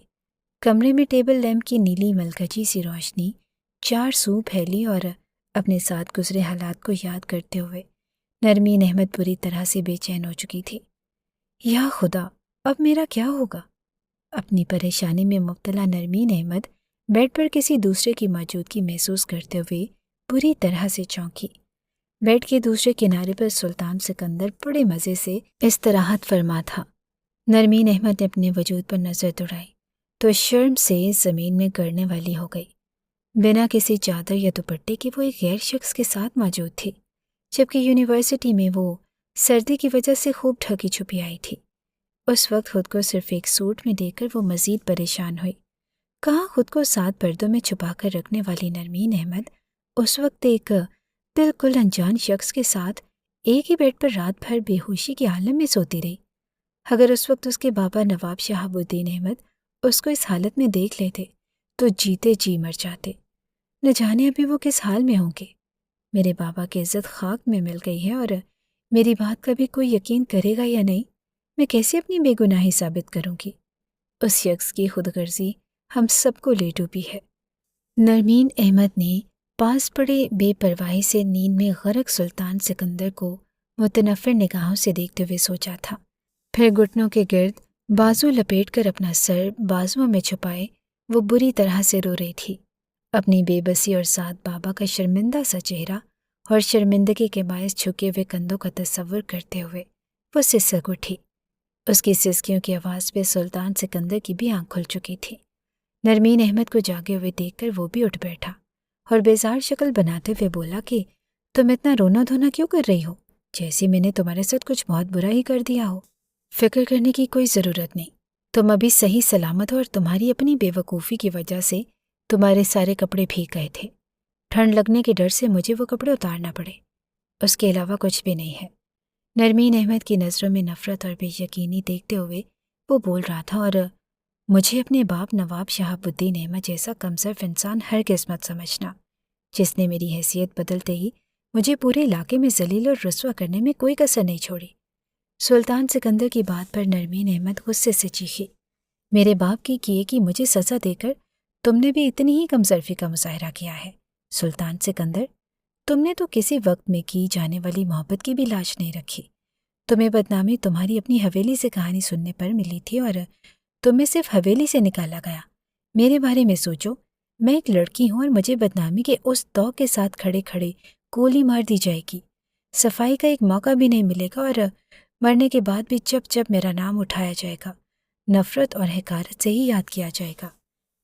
S1: کمرے میں ٹیبل لیمپ کی نیلی ملکجی سی روشنی چار سو پھیلی اور اپنے ساتھ گزرے حالات کو یاد کرتے ہوئے نرمین احمد بری طرح سے بے چین ہو چکی تھی۔ یا خدا، اب میرا کیا ہوگا؟ اپنی پریشانی میں مبتلا نرمین احمد بیڈ پر کسی دوسرے کی موجودگی محسوس کرتے ہوئے بری طرح سے چونکی۔ بیڈ کے دوسرے کنارے پر سلطان سکندر بڑے مزے سے استراحت فرما تھا۔ نرمین احمد نے اپنے وجود پر نظر دوڑائی تو شرم سے زمین میں گرنے والی ہو گئی۔ بنا کسی چادر یا دوپٹے کے وہ ایک غیر شخص کے ساتھ موجود تھی، جبکہ یونیورسٹی میں وہ سردی کی وجہ سے خوب ڈھکی چھپی آئی تھی۔ اس وقت خود کو صرف ایک سوٹ میں دیکھ کر وہ مزید پریشان ہوئی۔ کہاں خود کو 7 پردوں میں چھپا کر رکھنے والی نرمین احمد اس وقت ایک بالکل انجان شخص کے ساتھ ایک ہی بیڈ پر رات بھر بے ہوشی کے عالم میں سوتی رہی۔ اگر اس وقت اس کے بابا نواب شہاب الدین احمد اس کو اس حالت میں دیکھ لیتے تو جیتے جی مر جاتے۔ نہ جانے ابھی وہ کس حال میں ہوں گے۔ میرے بابا کی عزت خاک میں مل گئی ہے اور میری بات کا بھی کوئی یقین کرے گا یا نہیں، میں کیسے اپنی بے گناہی ثابت کروں گی؟ اس شخص کی خود غرضی ہم سب کو لے ڈوبی ہے۔ نرمین احمد نے پاس پڑے بے پرواہی سے نیند میں غرق سلطان سکندر کو متنفر نگاہوں سے دیکھتے ہوئے سوچا تھا۔ پھر گھٹنوں کے گرد بازو لپیٹ کر اپنا سر بازوؤں میں چھپائے وہ بری طرح سے رو رہی تھی۔ اپنی بے بسی اور ساتھ بابا کا شرمندہ سا چہرہ اور شرمندگی کے باعث جھکے ہوئے کندھوں کا تصور کرتے ہوئے وہ سسک اٹھی۔ اس کی سسکیوں کی آواز پہ سلطان سکندر کی بھی آنکھ کھل چکی تھی۔ نرمین احمد کو جاگے ہوئے دیکھ کر وہ بھی اٹھ بیٹھا اور بیزار شکل بناتے ہوئے بولا کہ تم اتنا رونا دھونا کیوں کر رہی ہو؟ جیسے میں نے تمہارے ساتھ کچھ بہت برا ہی کر دیا ہو۔ فکر کرنے کی کوئی ضرورت نہیں، تم ابھی صحیح سلامت ہو اور تمہاری اپنی بے وقوفی کی وجہ سے تمہارے سارے کپڑے بھیگ گئے تھے۔ ٹھنڈ لگنے کے ڈر سے مجھے وہ کپڑے اتارنا پڑے، اس کے علاوہ کچھ بھی نہیں ہے۔ نرمین احمد کی نظروں میں نفرت اور بے یقینی دیکھتے ہوئے وہ بول رہا تھا، اور مجھے اپنے باپ نواب شہاب الدین احمد جیسا کمصرف انسان ہرگز مت سمجھنا، جس نے میری حیثیت بدلتے ہی مجھے پورے علاقے میں ذلیل اور رسوا کرنے میں کوئی کسر نہیں چھوڑی۔ سلطان سکندر کی بات پر نرمین احمد غصے سے چیخی، میرے باپ کی کیے کی مجھے سزا دے کر تم نے بھی اتنی ہی کمصرفی کا مظاہرہ کیا ہے۔ سلطان سکندر، تم نے تو کسی وقت میں کی جانے والی محبت کی بھی لاج نہیں رکھی۔ تمہیں بدنامی تمہاری اپنی حویلی سے کہانی سننے پر ملی تھی اور تمہیں صرف حویلی سے نکالا گیا۔ میرے بارے میں سوچو، میں ایک لڑکی ہوں اور مجھے بدنامی کے اس توق کے ساتھ کھڑے کھڑے گولی مار دی جائے گی، صفائی کا ایک موقع بھی نہیں ملے گا، اور مرنے کے بعد بھی جب جب میرا نام اٹھایا جائے گا نفرت اور حقارت سے ہی یاد کیا جائے گا۔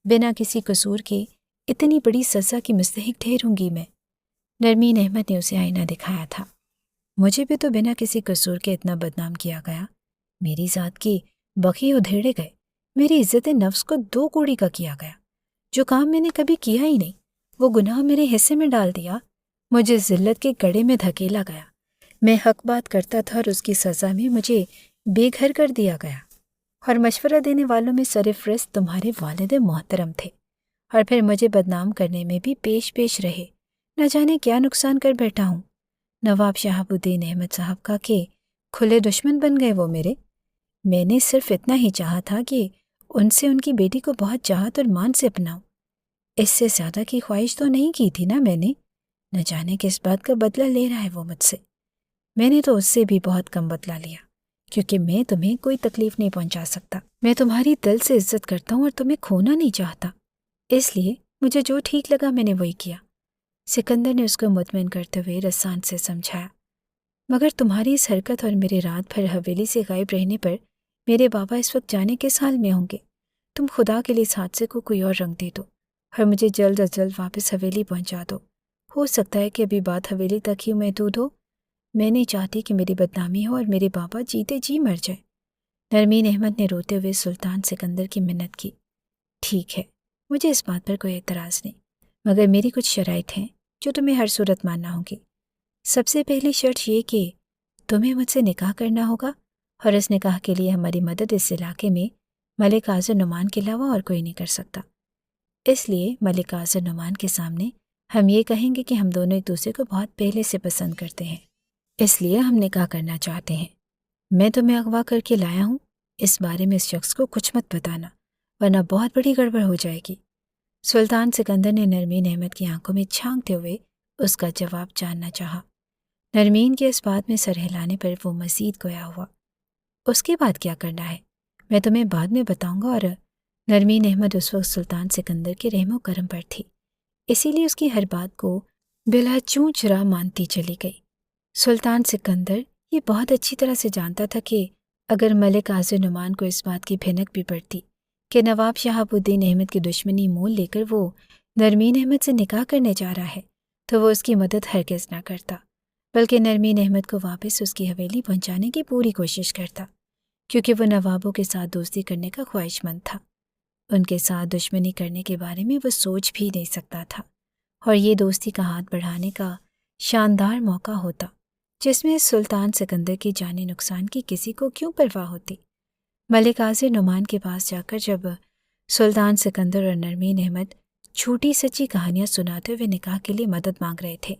S1: بنا کسی قصور کے اتنی بڑی سزا کی مستحق ٹھہروں گی میں؟ نرمین احمد نے اسے آئینہ دکھایا تھا۔ مجھے بھی تو بنا کسی قصور کے اتنا بدنام کیا گیا، میری ذات کی بقی ادھیڑے گئے، میری عزت نفس کو 2 کوڑی کا کیا گیا۔ جو کام میں نے کبھی کیا ہی نہیں وہ گناہ میرے حصے میں ڈال دیا، مجھے ذلت کے گڑھے میں دھکیلا گیا، میں حق بات کرتا تھا اور اس کی سزا میں مجھے بے گھر کر دیا گیا، اور مشورہ دینے والوں میں سرفہرست تمہارے والد محترم تھے، اور پھر مجھے بدنام کرنے میں بھی پیش رہے۔ نہ جانے کیا نقصان کر بیٹھا ہوں۔ نواب شہاب الدین احمد صاحب کا کہ کھلے دشمن بن گئے وہ میرے۔ میں نے صرف اتنا ہی چاہا تھا کہ ان سے ان کی بیٹی کو بہت چاہت اور مان سے اپناؤں۔ اس سے زیادہ کی خواہش تو نہیں کی تھی نا میں نے۔ نہ جانے کس بات کا بدلہ لے رہا ہے وہ مجھ سے۔ میں نے تو اس سے بھی بہت کم بدلہ لیا، کیونکہ میں تمہیں کوئی تکلیف نہیں پہنچا سکتا۔ میں تمہاری دل سے عزت کرتا ہوں اور تمہیں کھونا نہیں چاہتا، اس لیے مجھے جو ٹھیک لگا میں نے وہی کیا۔ سکندر نے اس کو مطمئن کرتے ہوئے رسان سے سمجھایا، مگر تمہاری اس حرکت اور میرے رات بھر حویلی سے غائب رہنے پر میرے بابا اس وقت جانے کس حال میں ہوں گے؟ تم خدا کے لیے اس حادثے کو کوئی اور رنگ دے دو اور مجھے جلد از جلد واپس حویلی پہنچا دو۔ ہو سکتا ہے کہ ابھی بات حویلی تک ہی محدود ہو۔ میں نہیں چاہتی کہ میری بدنامی ہو اور میرے بابا جیتے جی مر جائے۔ نرمین احمد نے روتے ہوئے سلطان سکندر کی منت کی۔ ٹھیک ہے، مجھے اس بات پر کوئی اعتراض نہیں، مگر میری کچھ شرائط ہیں جو تمہیں ہر صورت ماننا ہوگی۔ سب سے پہلی شرط یہ کہ تمہیں مجھ سے نکاح کرنا ہوگا، اور اس نکاح کے لیے ہماری مدد اس علاقے میں ملک آذر نعمان کے علاوہ اور کوئی نہیں کر سکتا۔ اس لیے ملک آذر نعمان کے سامنے ہم یہ کہیں گے کہ ہم دونوں ایک دوسرے کو بہت پہلے سے پسند کرتے ہیں، اس لیے ہم نکاح کرنا چاہتے ہیں۔ میں تمہیں اغوا کر کے لایا ہوں، اس بارے میں اس شخص کو کچھ مت بتانا، ورنہ بہت بڑی گڑبڑ ہو جائے گی۔ سلطان سکندر نے نرمین احمد کی آنکھوں میں جھانکتے ہوئے اس کا جواب جاننا چاہا۔ نرمین کے اس بات میں سر ہلانے پر وہ مزید گویا ہوا۔ اس کے بعد کیا کرنا ہے میں تمہیں بعد میں بتاؤں گا۔ اور نرمین احمد اس وقت سلطان سکندر کے رحم و کرم پر تھی، اسی لیے اس کی ہر بات کو بلا چوں چرا مانتی چلی گئی۔ سلطان سکندر یہ بہت اچھی طرح سے جانتا تھا کہ اگر ملک آذر نعمان کو اس بات کی بھنک بھی پڑتی کہ نواب شہاب الدین احمد کی دشمنی مول لے کر وہ نرمین احمد سے نکاح کرنے جا رہا ہے تو وہ اس کی مدد ہرگز نہ کرتا، بلکہ نرمین احمد کو واپس اس کی حویلی پہنچانے کی پوری کوشش کرتا، کیونکہ وہ نوابوں کے ساتھ دوستی کرنے کا خواہش مند تھا۔ ان کے ساتھ دشمنی کرنے کے بارے میں وہ سوچ بھی نہیں سکتا تھا، اور یہ دوستی کا ہاتھ بڑھانے کا شاندار موقع ہوتا جس میں سلطان سکندر کی جانی نقصان کی کسی کو کیوں پرواہ ہوتی۔ ملک آذر نعمان کے پاس جا کر جب سلطان سکندر اور نرمین احمد جھوٹی سچی کہانیاں سناتے ہوئے نکاح کے لیے مدد مانگ رہے تھے،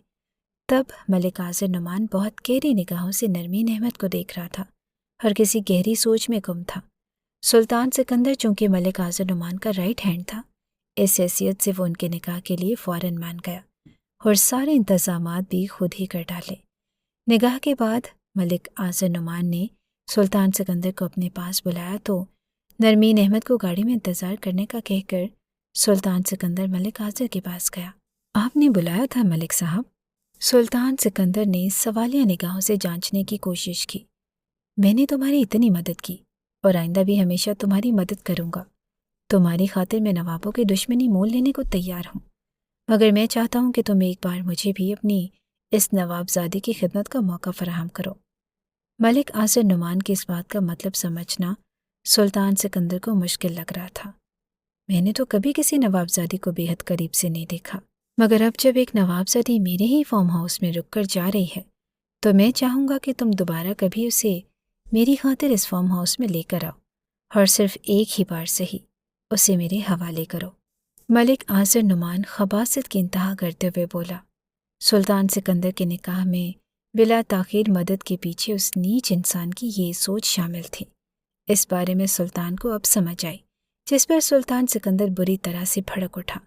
S1: تب ملک آذر نعمان بہت گہری نگاہوں سے نرمین احمد کو دیکھ رہا تھا اور کسی گہری سوچ میں گم تھا۔ سلطان سکندر چونکہ ملک آذر نعمان کا رائٹ ہینڈ تھا، اس حیثیت سے وہ ان کے نکاح کے لیے فوراً مان گیا اور سارے انتظامات بھی خود ہی کر ڈالے۔ نگاہ کے بعد ملک آذر نعمان نے سلطان سکندر کو اپنے پاس بلایا تو نرمین احمد کو گاڑی میں انتظار کرنے کا کہہ کر سلطان سکندر ملک آذر کے پاس گیا۔ آپ نے بلایا تھا ملک صاحب؟ سلطان سکندر نے سوالیہ نگاہوں سے جانچنے کی کوشش کی۔ میں نے تمہاری اتنی مدد کی اور آئندہ بھی ہمیشہ تمہاری مدد کروں گا۔ تمہاری خاطر میں نوابوں کی دشمنی مول لینے کو تیار ہوں، مگر میں چاہتا ہوں کہ تم ایک بار مجھے بھی اپنی اس نوابزادی کی خدمت کا موقع فراہم کرو۔ ملک آذر نعمان کی اس بات کا مطلب سمجھنا سلطان سکندر کو مشکل لگ رہا تھا۔ میں نے تو کبھی کسی نوابزادی کو بے حد قریب سے نہیں دیکھا، مگر اب جب ایک نوابزادی میرے ہی فارم ہاؤس میں رک کر جا رہی ہے تو میں چاہوں گا کہ تم دوبارہ کبھی اسے میری خاطر اس فارم ہاؤس میں لے کر آؤ، اور صرف ایک ہی بار صحیح اسے میرے حوالے کرو۔ ملک آذر نعمان خباثت کی انتہا کرتے ہوئے بولا۔ سلطان سکندر کے نکاح میں بلا تاخیر مدد کے پیچھے اس نیچ انسان کی یہ سوچ شامل تھی۔ اس بارے میں سلطان کو اب سمجھ آئی، جس پر سلطان سکندر بری طرح سے بھڑک اٹھا۔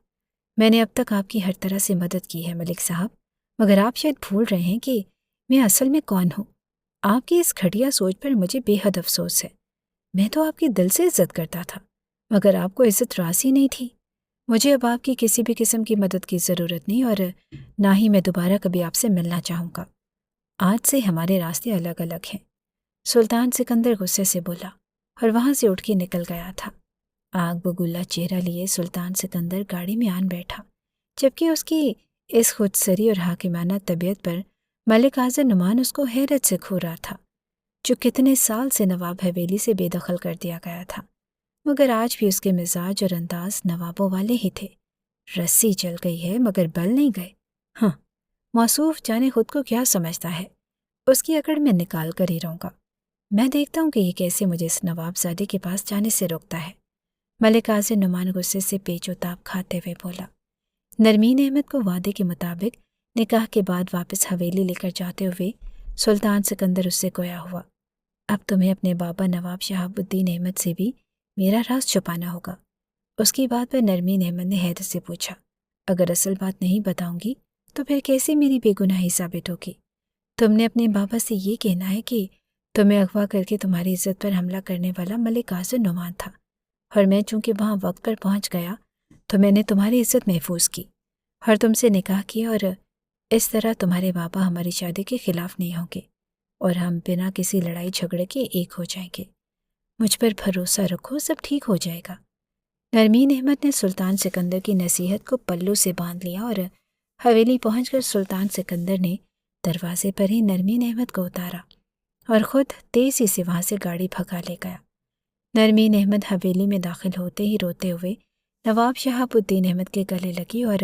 S1: میں نے اب تک آپ کی ہر طرح سے مدد کی ہے ملک صاحب، مگر آپ شاید بھول رہے ہیں کہ میں اصل میں کون ہوں۔ آپ کی اس گھٹیا سوچ پر مجھے بے حد افسوس ہے۔ میں تو آپ کی دل سے عزت کرتا تھا، مگر آپ کو عزت راسی نہیں تھی۔ مجھے اب آپ کی کسی بھی قسم کی مدد کی ضرورت نہیں، اور نہ ہی میں دوبارہ کبھی آپ سے ملنا چاہوں گا۔ آج سے ہمارے راستے الگ الگ ہیں۔ سلطان سکندر غصے سے بولا اور وہاں سے اٹھ کے نکل گیا تھا۔ آگ بگولا چہرہ لیے سلطان سکندر گاڑی میں آن بیٹھا، جبکہ اس کی اس خودسری اور حاکمانہ طبیعت پر ملک آذر نعمان اس کو حیرت سے کھو رہا تھا، جو کتنے سال سے نواب حویلی سے بے دخل کر دیا گیا تھا، مگر آج بھی اس کے مزاج اور انداز نوابوں والے ہی تھے۔ رسی چل گئی ہے مگر بل نہیں گئے۔ ہاں، موصوف جانے خود کو کیا سمجھتا ہے، اس کی اکڑ میں نکال کر ہی رہوں گا۔ میں دیکھتا ہوں کہ یہ کیسے مجھے اس نواب زادے کے پاس جانے سے روکتا ہے۔ ملک حاضر نعمان غصے سے پیچ و تاب کھاتے ہوئے بولا۔ نرمین احمد کو وعدے کے مطابق نکاح کے بعد واپس حویلی لے کر جاتے ہوئے سلطان سکندر اس سے گویا ہوا، اب تمہیں اپنے بابا نواب شہاب الدین احمد سے بھی میرا راز چھپانا ہوگا۔ اس کی بات پر نرمین احمد نے حیرت سے پوچھا، اگر اصل بات نہیں بتاؤں گی تو پھر کیسے میری بے گناہی ثابت ہوگی؟ تم نے اپنے بابا سے یہ کہنا ہے کہ تمہیں اغوا کر کے تمہاری عزت پر حملہ کرنے والا ملک حاضر نعمان تھا، اور میں چونکہ وہاں وقت پر پہنچ گیا تو میں نے تمہاری عزت محفوظ کی اور تم سے نکاح کیا، اور اس طرح تمہارے بابا ہماری شادی کے خلاف نہیں ہوں گے اور ہم بنا کسی لڑائی جھگڑے کے ایک ہو جائیں گے۔ مجھ پر بھروسہ رکھو، سب ٹھیک ہو جائے گا۔ نرمین احمد نے سلطان سکندر کی نصیحت کو پلو سے باندھ لیا اور حویلی پہنچ کر سلطان سکندر نے دروازے پر ہی نرمین احمد کو اتارا اور خود تیزی سے وہاں سے گاڑی بھگا لے گیا۔ نرمین احمد حویلی میں داخل ہوتے ہی روتے ہوئے نواب شہاب الدین احمد کے گلے لگی اور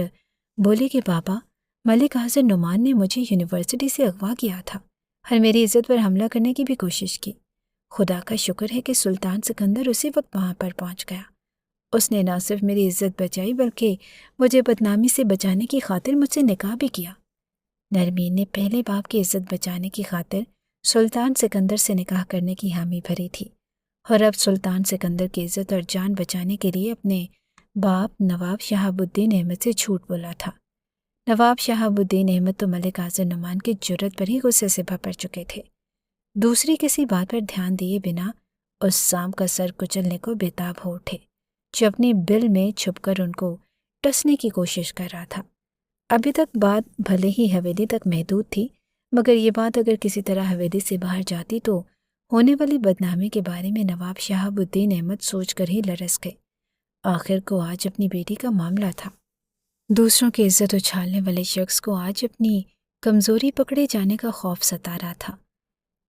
S1: بولی کہ بابا، ملک حاضر نعمان نے مجھے یونیورسٹی سے اغوا کیا تھا اور میری عزت پر حملہ کرنے کی بھی کوشش کی۔ خدا کا شکر ہے کہ سلطان سکندر اسی وقت وہاں پر پہنچ گیا۔ اس نے نہ صرف میری عزت بچائی بلکہ مجھے بدنامی سے بچانے کی خاطر مجھ سے نکاح بھی کیا۔ نرمین نے پہلے باپ کی عزت بچانے کی خاطر سلطان سکندر سے نکاح کرنے کی حامی بھری تھی، اور اب سلطان سکندر کی عزت اور جان بچانے کے لیے اپنے باپ نواب شہاب الدین احمد سے جھوٹ بولا تھا۔ نواب شہاب الدین احمد تو ملک حاضر نعمان کی جرت پر ہی غصے سے بھر چکے تھے۔ دوسری کسی بات پر دھیان دیے بنا اس سام کا سر کچلنے کو بےتاب ہو اٹھے جو اپنی بل میں چھپ کر ان کو ٹسنے کی کوشش کر رہا تھا۔ ابھی تک بات بھلے ہی حویلی تک محدود تھی، مگر یہ بات اگر کسی طرح حویلی سے باہر جاتی تو ہونے والی بدنامی کے بارے میں نواب شہاب الدین احمد سوچ کر ہی لرز گئے۔ آخر کو آج اپنی بیٹی کا معاملہ تھا۔ دوسروں کی عزت اچھالنے والے شخص کو آج اپنی کمزوری پکڑے جانے کا خوف ستا رہا تھا۔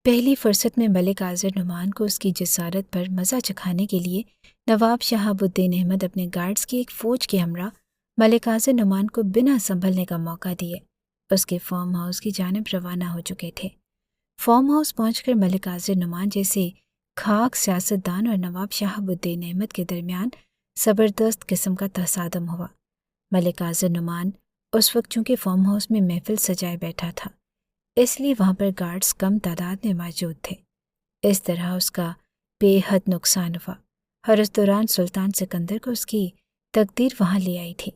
S1: پہلی فرصت میں ملک حاضر نعمان کو اس کی جسارت پر مزہ چکھانے کے لیے نواب شہاب الدین احمد اپنے گارڈز کی ایک فوج کے ہمراہ ملک حاضر نعمان کو بنا سنبھلنے کا موقع دیے اس کے فارم ہاؤس کی جانب روانہ ہو چکے تھے۔ فارم ہاؤس پہنچ کر ملک حاضر نعمان جیسے خاک سیاستدان اور نواب شہاب الدین احمد کے درمیان زبردست قسم کا تصادم ہوا۔ ملک حاضر نعمان اس وقت چونکہ فارم ہاؤس میں محفل سجائے بیٹھا تھا، اس لیے وہاں پر گارڈز کم تعداد میں موجود تھے۔ اس طرح اس کا بے حد نقصان ہوا، اور اس دوران سلطان سکندر کو اس کی تقدیر وہاں لے آئی تھی۔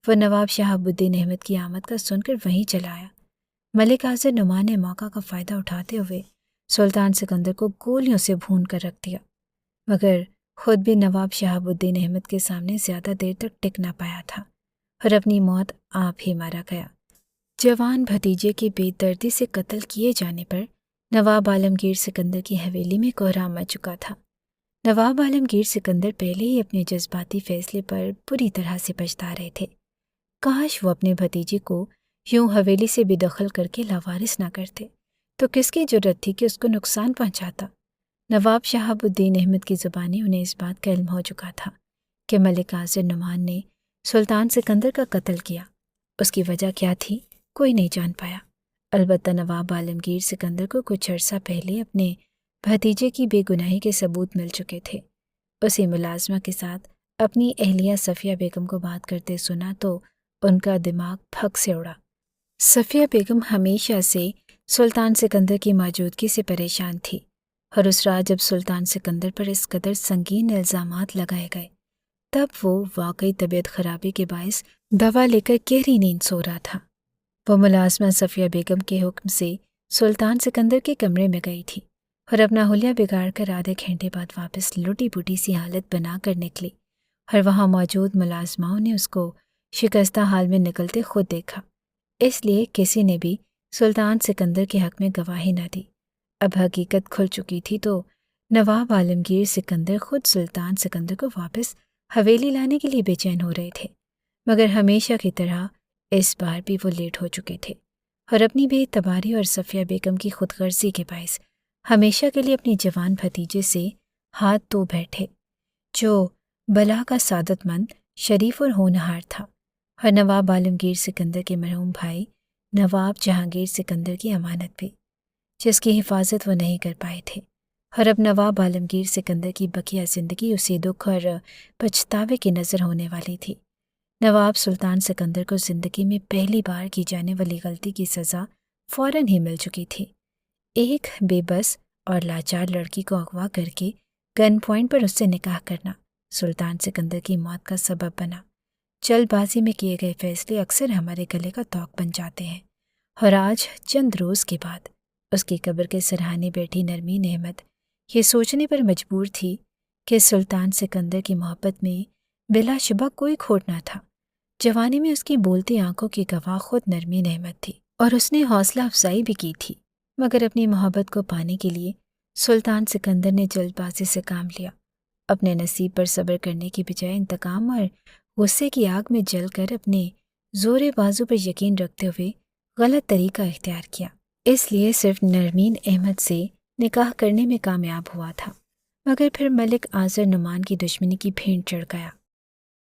S1: وہ نواب شہاب الدین احمد کی آمد کا سن کر وہیں چلا آیا۔ ملک حاضر نعمان نے موقع کا فائدہ اٹھاتے ہوئے سلطان سکندر کو گولیوں سے بھون کر رکھ دیا، مگر خود بھی نواب شہاب الدین احمد کے سامنے زیادہ دیر تک ٹک نہ پایا تھا اور اپنی موت آپ ہی مارا گیا۔ جوان بھتیجے کے بے دردی سے قتل کیے جانے پر نواب عالمگیر سکندر کی حویلی میں کوہرام مچ چکا تھا۔ نواب عالمگیر سکندر پہلے ہی اپنے جذباتی فیصلے پر بری طرح سے پچھتا رہے تھے۔ کاش وہ اپنے بھتیجے کو یوں حویلی سے بے دخل کر کے لاوارث نہ کرتے، تو کس کی جرت تھی کہ اس کو نقصان پہنچاتا۔ نواب شہاب الدین احمد کی زبانی انہیں اس بات کا علم ہو چکا تھا کہ ملک حاضر نعمان نے سلطان سکندر کا قتل کیا۔ اس کی وجہ کیا تھی کوئی نہیں جان پایا، البتہ نواب عالمگیر سکندر کو کچھ عرصہ پہلے اپنے بھتیجے کی بے گناہی کے ثبوت مل چکے تھے۔ اسی ملازمہ کے ساتھ اپنی اہلیہ صفیہ بیگم کو بات کرتے سنا تو ان کا دماغ پھک سے اڑا۔ صفیہ بیگم ہمیشہ سے سلطان سکندر کی موجودگی سے پریشان تھی، اور اس رات جب سلطان سکندر پر اس قدر سنگین الزامات لگائے گئے تب وہ واقعی طبیعت خرابی کے باعث دوا لے کر گہری نیند سو رہا تھا۔ وہ ملازمہ صفیہ بیگم کے حکم سے سلطان سکندر کے کمرے میں گئی تھی اور اپنا حلیہ بگاڑ کر آدھے گھنٹے بعد واپس لٹی پٹی سی حالت بنا کر نکلی، اور وہاں موجود ملازماؤں نے اس کو شکستہ حال میں نکلتے خود دیکھا، اس لیے کسی نے بھی سلطان سکندر کے حق میں گواہی نہ دی۔ اب حقیقت کھل چکی تھی تو نواب عالمگیر سکندر خود سلطان سکندر کو واپس حویلی لانے کے لیے بے چین ہو رہے تھے، مگر ہمیشہ کی طرح اس بار بھی وہ لیٹ ہو چکے تھے اور اپنی بے اعتباری اور صفیہ بیگم کی خود غرضی کے باعث ہمیشہ کے لیے اپنی جوان بھتیجے سے ہاتھ دھو بیٹھے، جو بلا کا سعادت مند، شریف اور ہونہار تھا، اور نواب عالمگیر سکندر کے مرحوم بھائی نواب جہانگیر سکندر کی امانت بھی۔ جس کی حفاظت وہ نہیں کر پائے تھے، اور اب نواب عالمگیر سکندر کی بقیہ زندگی اسے دکھ اور پچھتاوے کی نظر ہونے والی تھی۔ نواب سلطان سکندر کو زندگی میں پہلی بار کی جانے والی غلطی کی سزا فوراً ہی مل چکی تھی۔ ایک بے بس اور لاچار لڑکی کو اغوا کر کے گن پوائنٹ پر اس سے نکاح کرنا سلطان سکندر کی موت کا سبب بنا۔ جلد بازی میں کیے گئے فیصلے اکثر ہمارے گلے کا توق بن جاتے ہیں، اور آج چند روز کے بعد اس کی قبر کے سرہانے بیٹھی نرمین احمد یہ سوچنے پر مجبور تھی کہ سلطان سکندر کی محبت میں بلا شبہ کوئی کھوٹ نہ تھا۔ جوانی میں اس کی بولتی آنکھوں کی گواہ خود نرمین احمد تھی، اور اس نے حوصلہ افزائی بھی کی تھی، مگر اپنی محبت کو پانے کے لیے سلطان سکندر نے جلد بازی سے کام لیا۔ اپنے نصیب پر صبر کرنے کی بجائے انتقام اور غصے کی آگ میں جل کر اپنے زور بازو پر یقین رکھتے ہوئے غلط طریقہ اختیار کیا۔ اس لیے صرف نرمین احمد سے نکاح کرنے میں کامیاب ہوا تھا، مگر پھر ملک آذر نعمان کی دشمنی کی بھینٹ چڑھ گیا۔